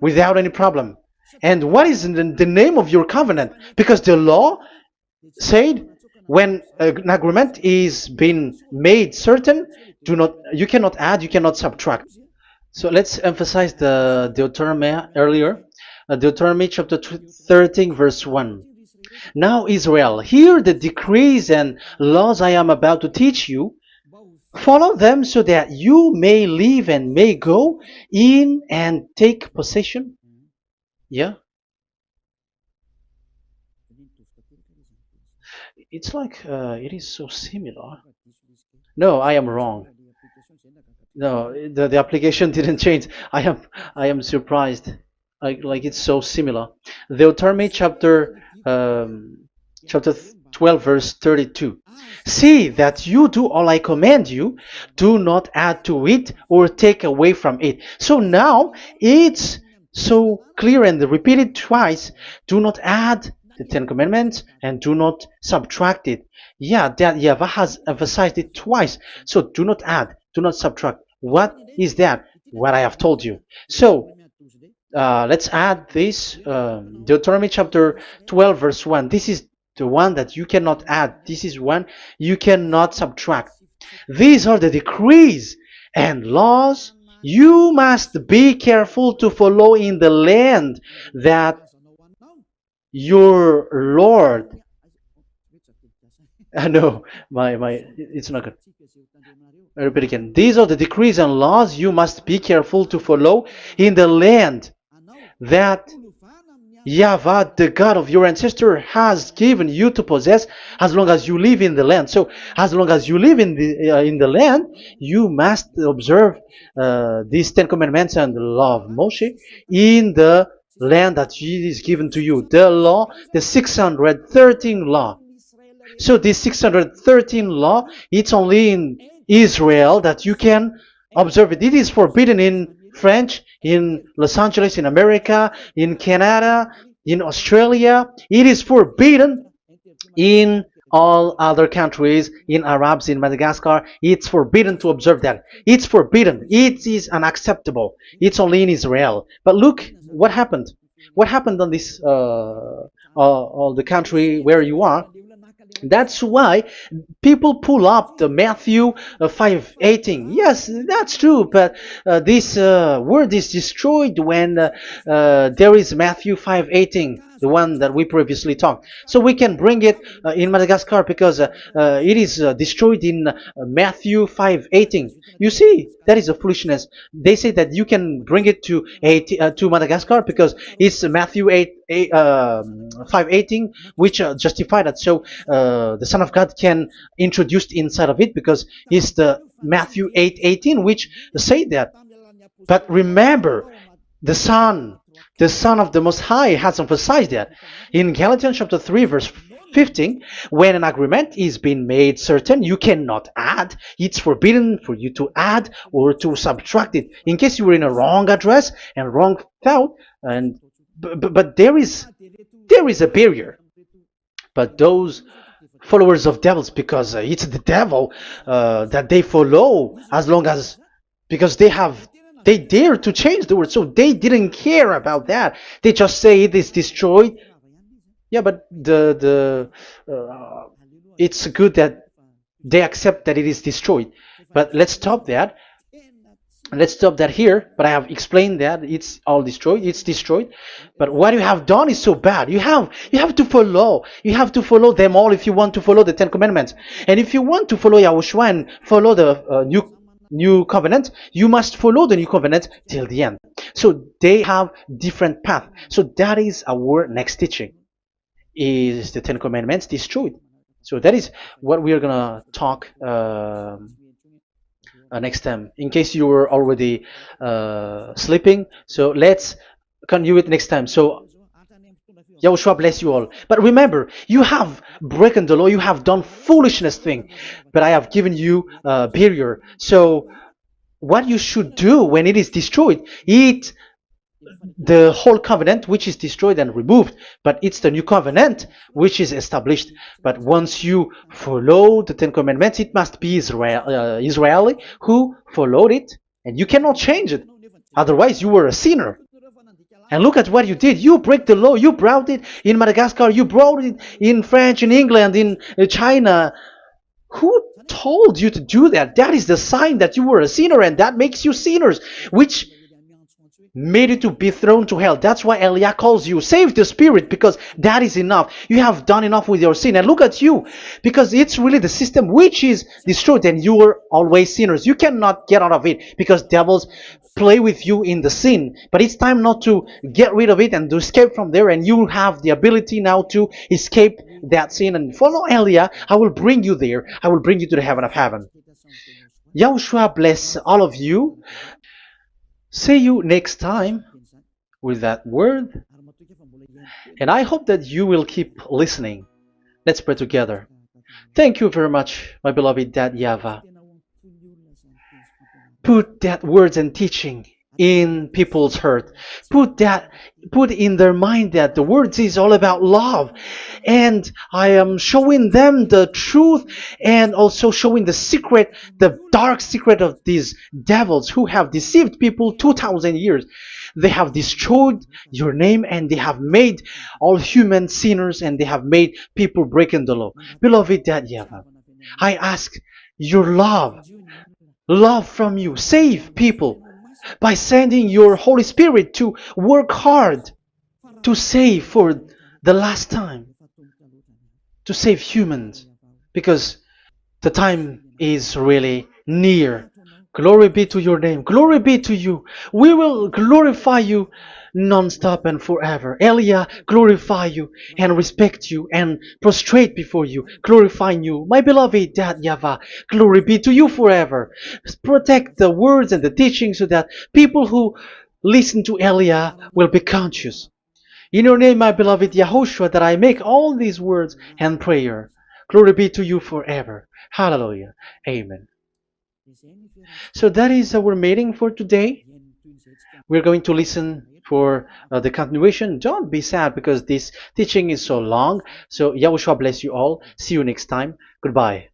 without any problem. And what is the name of your covenant? Because the law said when an agreement is being made certain, you cannot add, you cannot subtract. So let's emphasize the Deuteronomy earlier. Deuteronomy chapter 13 verse 1. Now Israel, hear the decrees and laws I am about to teach you. Follow them so that you may live and may go in and take possession. Yeah. It's like it is so similar. No, I am wrong. No, the application didn't change. I am surprised. Like it's so similar. Deuteronomy chapter 12 verse 32. See that you do all I command you. Do not add to it or take away from it. So now it's so clear and repeated twice. Do not add the Ten Commandments and do not subtract it. Yeah, that Yahweh has emphasized it twice. So do not add, do not subtract. What is that? What I have told you. So let's add this Deuteronomy chapter 12 verse 1. This is the one that you cannot add. This is one you cannot subtract. These are the decrees and laws you must be careful to follow in the land that your Lord. No, it's not good. I repeat again. These are the decrees and laws you must be careful to follow in the land that Yahweh, the God of your ancestor, has given you to possess as long as you live in the land. So, as long as you live in the land, you must observe these Ten Commandments and the law of Moshe in the land that is given to you. The law, the 613 law. So this 613 law, it's only in Israel that you can observe it. It is forbidden in French, in Los Angeles, in America, in Canada, in Australia. It is forbidden in all other countries, in Arabs, in Madagascar. It's forbidden to observe that. It's forbidden. It is unacceptable. It's only in Israel. But look what happened. What happened on this, all the country where you are? That's why people pull up the Matthew 5:18. Yes, that's true, but this word is destroyed when there is Matthew 5:18, the one that we previously talked. So we can bring it in Madagascar because it is destroyed in Matthew 5:18. You see, that is a foolishness. They say that you can bring it to Madagascar because it's Matthew 5:18, which justify that. So the Son of God can introduce inside of it because it's the Matthew 8:18 which say that. But remember, the Son of the Most High has emphasized that in Galatians chapter 3 verse 15, when an agreement is being made certain, you cannot add. It's forbidden for you to add or to subtract it. In case you were in a wrong address and wrong thought, but there is a barrier. But those followers of devils, because it's the devil that they follow, as long as because they have They dare to change the word, so they didn't care about that. They just say it is destroyed. Yeah, but it's good that they accept that it is destroyed. But let's stop that. Let's stop that here. But I have explained that it's all destroyed. It's destroyed. But what you have done is so bad. You have to follow. You have to follow them all if you want to follow the Ten Commandments. And if you want to follow Yahushua and follow the new covenant, you must follow the new covenant till the end. So they have different path. So that is our next teaching. Is the Ten Commandments destroyed? So that is what we are gonna talk next time. In case you were already sleeping, so let's continue it next time. So Yahushua bless you all. But remember, you have broken the law, you have done foolishness thing, but I have given you a barrier. So what you should do when it is destroyed, it the whole covenant which is destroyed and removed, but it's the new covenant which is established. But once you follow the Ten Commandments, it must be Israeli who followed it, and you cannot change it. Otherwise, you were a sinner. And look at what you did. You break the law. You brought it in Madagascar. You brought it in France, in England, in China. Who told you to do that? That is the sign that you were a sinner, and that makes you sinners, which made you to be thrown to hell. That's why Elia calls you, save the spirit, because that is enough. You have done enough with your sin. And look at you, because it's really the system which is destroyed, and you were always sinners. You cannot get out of it because devils play with you in the sin. But it's time not to get rid of it and to escape from there, and you have the ability now to escape that sin and follow Elia. I will bring you there. I will bring you to the heaven of heaven. Yahushua bless all of you. See you next time with that word. And I hope that you will keep listening. Let's pray together. Thank you very much, my beloved Dad YAHVAH. Put that words and teaching in people's heart. Put in their mind that the words is all about love. And I am showing them the truth and also showing the secret, the dark secret of these devils who have deceived people 2,000 years. They have destroyed your name, and they have made all human sinners, and they have made people breaking the law. Beloved Dad YAHVAH, I ask your love from you. Save people by sending your Holy Spirit to work hard to save for the last time, to save humans, because the time is really near. Glory be to your name. Glory be to you. We will glorify you non-stop and forever. Elia, glorify you and respect you and prostrate before you, glorifying you. My beloved Dad YAHVAH, glory be to you forever. Protect the words and the teaching so that people who listen to Elia will be conscious. In your name, my beloved YAHOSHUAH, that I make all these words and prayer. Glory be to you forever. Hallelujah. Amen. So that is our meeting for today. We're going to listen for the continuation. Don't be sad because this teaching is so long. So Yahushua bless you all. See you next time. Goodbye.